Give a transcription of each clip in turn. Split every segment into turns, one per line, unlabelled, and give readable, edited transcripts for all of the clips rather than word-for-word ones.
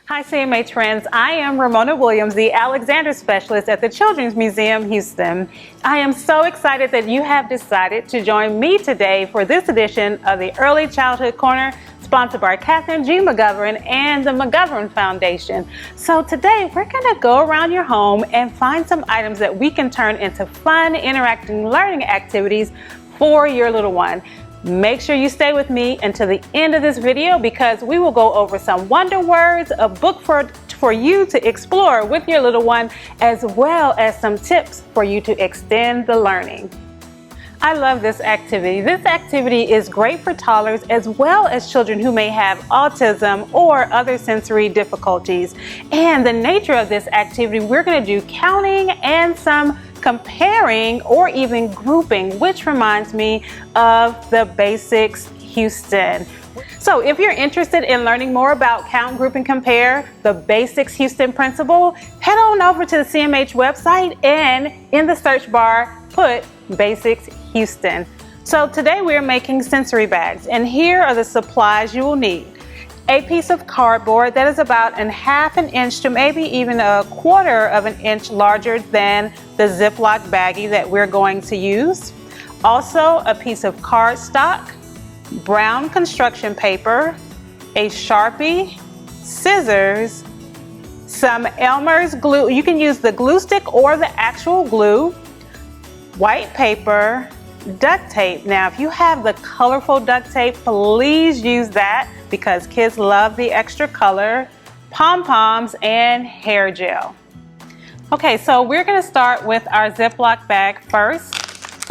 Hi CMH friends, I am Ramona Williams, the Alexander Specialist at the Children's Museum, Houston. I am so excited that you have decided to join me today for this edition of the Early Childhood Corner, sponsored by Catherine G. McGovern and the McGovern Foundation. So today we're going to go around your home and find some items that we can turn into fun, interactive learning activities for your little one. Make sure you stay with me until the end of this video because we will go over some wonder words, a book for you to explore with your little one, as well as some tips for you to extend the learning. I love this activity. This activity is great for toddlers as well as children who may have autism or other sensory difficulties. And the nature of this activity, we're going to do counting and some comparing or even grouping, which reminds me of the Basics Houston. So if you're interested in learning more about count, group, and compare, the Basics Houston principle, head on over to the CMH website and in the search bar, put Basics Houston. So today we're making sensory bags, and here are the supplies you will need. A piece of cardboard that is about ½ an inch to maybe even1/4 of an inch larger than the Ziploc baggie that we're going to use. Also a piece of cardstock, brown construction paper, a Sharpie, scissors, some Elmer's glue. You can use the glue stick or the actual glue, white paper, duct tape. Now, if you have the colorful duct tape, please use that because kids love the extra color, pom-poms, and hair gel. Okay, so we're going to start with our Ziploc bag first.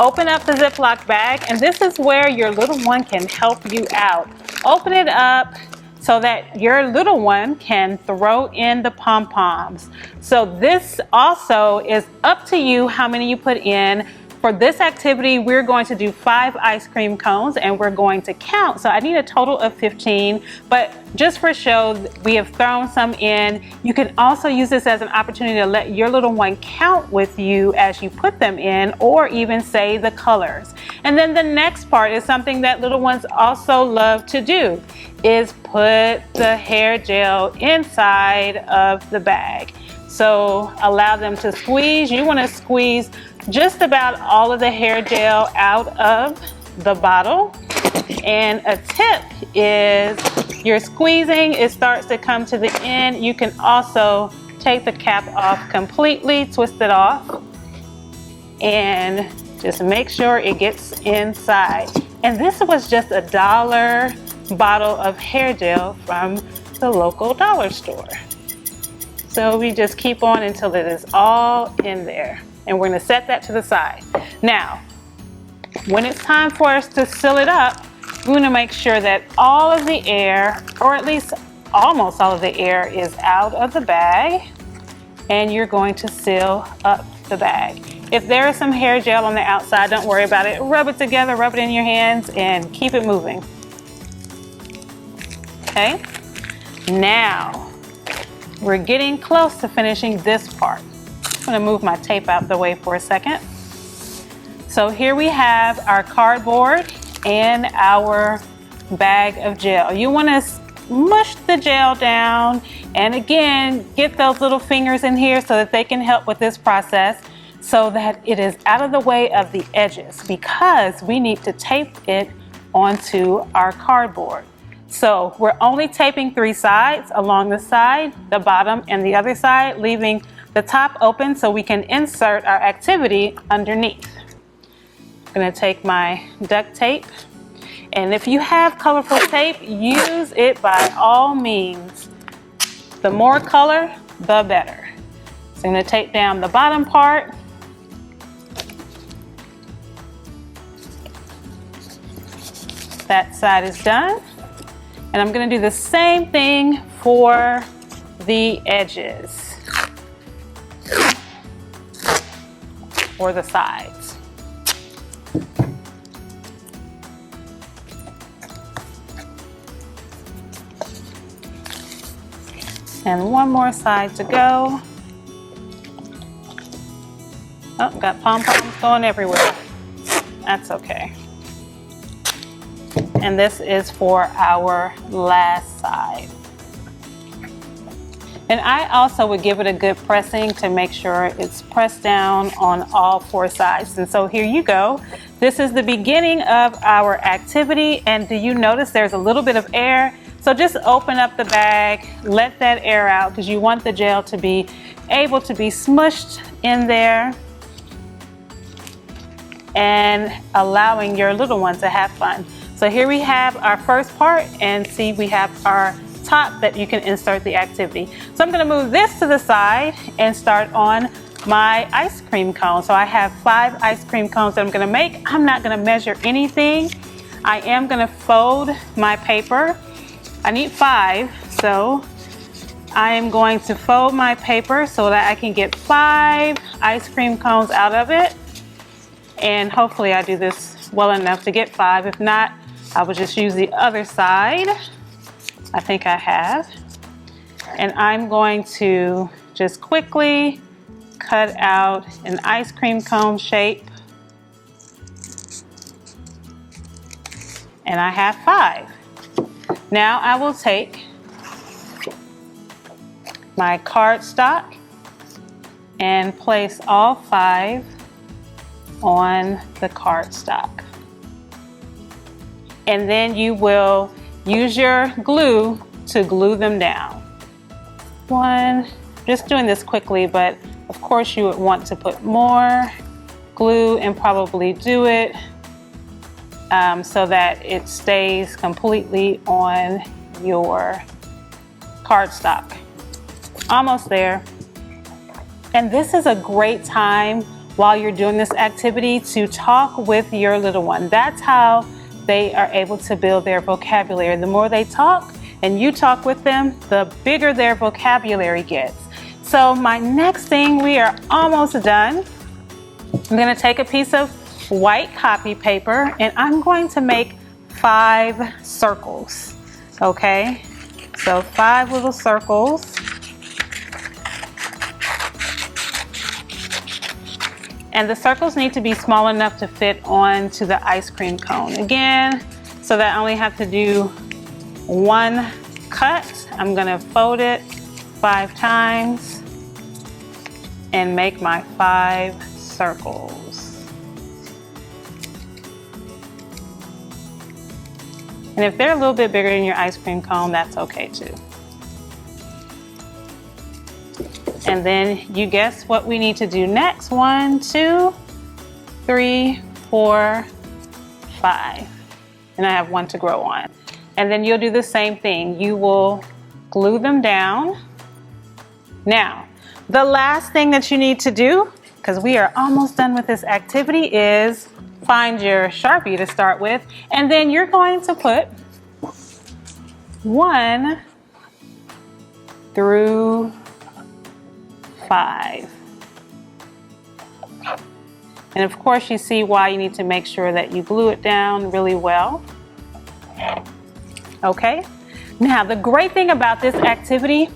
Open up the Ziploc bag, and this is where your little one can help you out. Open it up so that your little one can throw in the pom-poms. So this also is up to you how many you put in. For this activity, we're going to do 5 ice cream cones and we're going to count. So I need a total of 15, but just for show, we have thrown some in. You can also use this as an opportunity to let your little one count with you as you put them in, or even say the colors. And then the next part is something that little ones also love to do, is put the hair gel inside of the bag. So allow them to squeeze. You want to squeeze just about all of the hair gel out of the bottle. And a tip is you're squeezing, it starts to come to the end. You can also take the cap off completely, twist it off, and just make sure it gets inside. And this was just a $1 bottle of hair gel from the local dollar store. So we just keep on until it is all in there. And we're going to set that to the side. Now, when it's time for us to seal it up, we want to make sure that all of the air, or at least almost all of the air, is out of the bag. And you're going to seal up the bag. If there is some hair gel on the outside, don't worry about it. Rub it together, rub it in your hands, and keep it moving. Okay? Now, we're getting close to finishing this part. I'm going to move my tape out the way for a second. So here we have our cardboard and our bag of gel. You want to mush the gel down, and again, get those little fingers in here so that they can help with this process, so that it is out of the way of the edges, because we need to tape it onto our cardboard. So we're only taping 3 sides, along the side, the bottom, and the other side, leaving the top open so we can insert our activity underneath. I'm going to take my duct tape, and if you have colorful tape, use it by all means. The more color, the better. So I'm going to tape down the bottom part. That side is done. And I'm going to do the same thing for the edges, or the sides. And one more side to go. Oh, got pom-poms going everywhere. That's okay. And this is for our last side. And I also would give it a good pressing to make sure it's pressed down on all 4 sides. And so here you go. This is the beginning of our activity. And do you notice there's a little bit of air? So just open up the bag, let that air out, because you want the gel to be able to be smushed in there and allowing your little one to have fun. So here we have our first part, and see, we have our top that you can insert the activity. So I'm going to move this to the side and start on my ice cream cone. So I have 5 ice cream cones that I'm going to make. I'm not going to measure anything. I am going to fold my paper. I need 5, so I am going to fold my paper so that I can get 5 ice cream cones out of it. And hopefully I do this well enough to get 5. If not, I will just use the other side. I think I have. And I'm going to just quickly cut out an ice cream cone shape. And I have 5. Now I will take my cardstock and place all 5 on the cardstock. And then you will use your glue to glue them down. Just doing this quickly, but of course you would want to put more glue and probably do it so that it stays completely on your cardstock. Almost there. And this is a great time while you're doing this activity to talk with your little one. That's how they are able to build their vocabulary. The more they talk and you talk with them, the bigger their vocabulary gets. So my next thing, we are almost done. I'm going to take a piece of white copy paper and I'm going to make 5 circles. Okay, so 5 little circles. And the circles need to be small enough to fit onto the ice cream cone. Again, so that I only have to do 1 cut. I'm gonna fold it 5 times and make my 5 circles. And if they're a little bit bigger than your ice cream cone, that's okay too. And then you guess what we need to do next. 1, 2, 3, 4, 5. And I have 1 to grow on. And then you'll do the same thing. You will glue them down. Now, the last thing that you need to do, because we are almost done with this activity, is find your Sharpie to start with. And then you're going to put 1 through 5. And of course you see why you need to make sure that you glue it down really well. Okay, now the great thing about this activity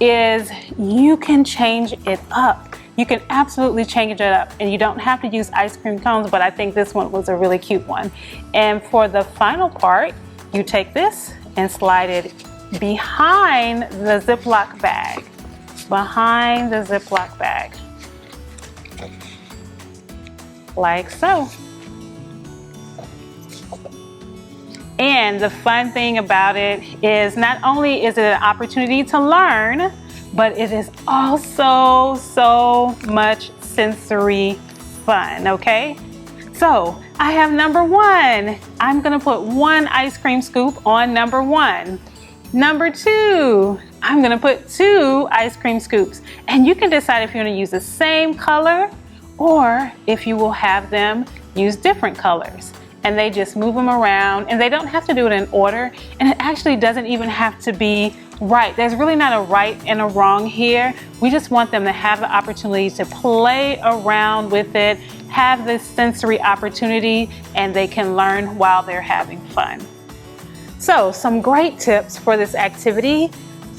is you can change it up. You can absolutely change it up, and you don't have to use ice cream cones, but I think this one was a really cute one. And for the final part, you take this and slide it behind the Ziploc bag. Behind the Ziploc bag, like so. And the fun thing about it is not only is it an opportunity to learn, but it is also so much sensory fun, okay? So I have number 1. I'm gonna put 1 ice cream scoop on number 1. Number 2, I'm gonna put 2 ice cream scoops. And you can decide if you wanna use the same color or if you will have them use different colors. And they just move them around, and they don't have to do it in order, and it actually doesn't even have to be right. There's really not a right and a wrong here. We just want them to have the opportunity to play around with it, have this sensory opportunity, and they can learn while they're having fun. So some great tips for this activity.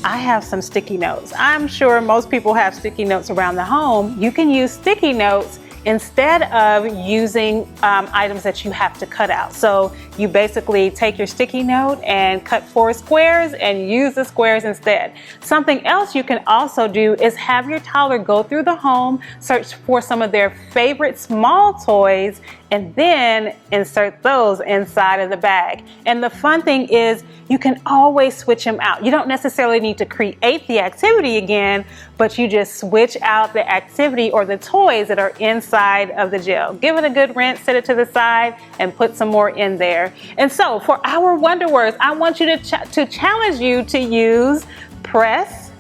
I have some sticky notes. I'm sure most people have sticky notes around the home. You can use sticky notes instead of using items that you have to cut out. So you basically take your sticky note and cut 4 squares and use the squares instead. Something else you can also do is have your toddler go through the home, search for some of their favorite small toys, and then insert those inside of the bag. And the fun thing is you can always switch them out. You don't necessarily need to create the activity again, but you just switch out the activity or the toys that are inside of the gel. Give it a good rinse, set it to the side, and put some more in there. And so for our wonder words, I want you to challenge you to use press,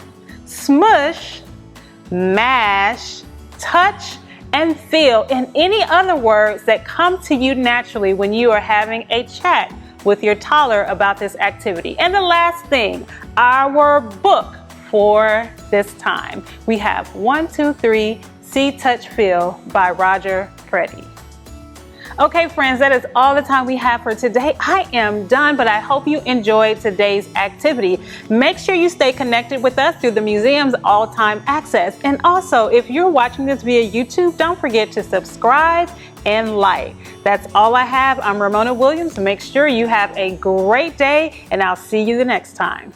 smush, mash, touch, and feel, and any other words that come to you naturally when you are having a chat with your toddler about this activity. And the last thing, our book for this time. We have 1, 2, 3, See, Touch, Feel by Roger Freddy. Okay, friends, that is all the time we have for today. I am done, but I hope you enjoyed today's activity. Make sure you stay connected with us through the museum's all-time access. And also, if you're watching this via YouTube, don't forget to subscribe and like. That's all I have. I'm Ramona Williams. Make sure you have a great day, and I'll see you the next time.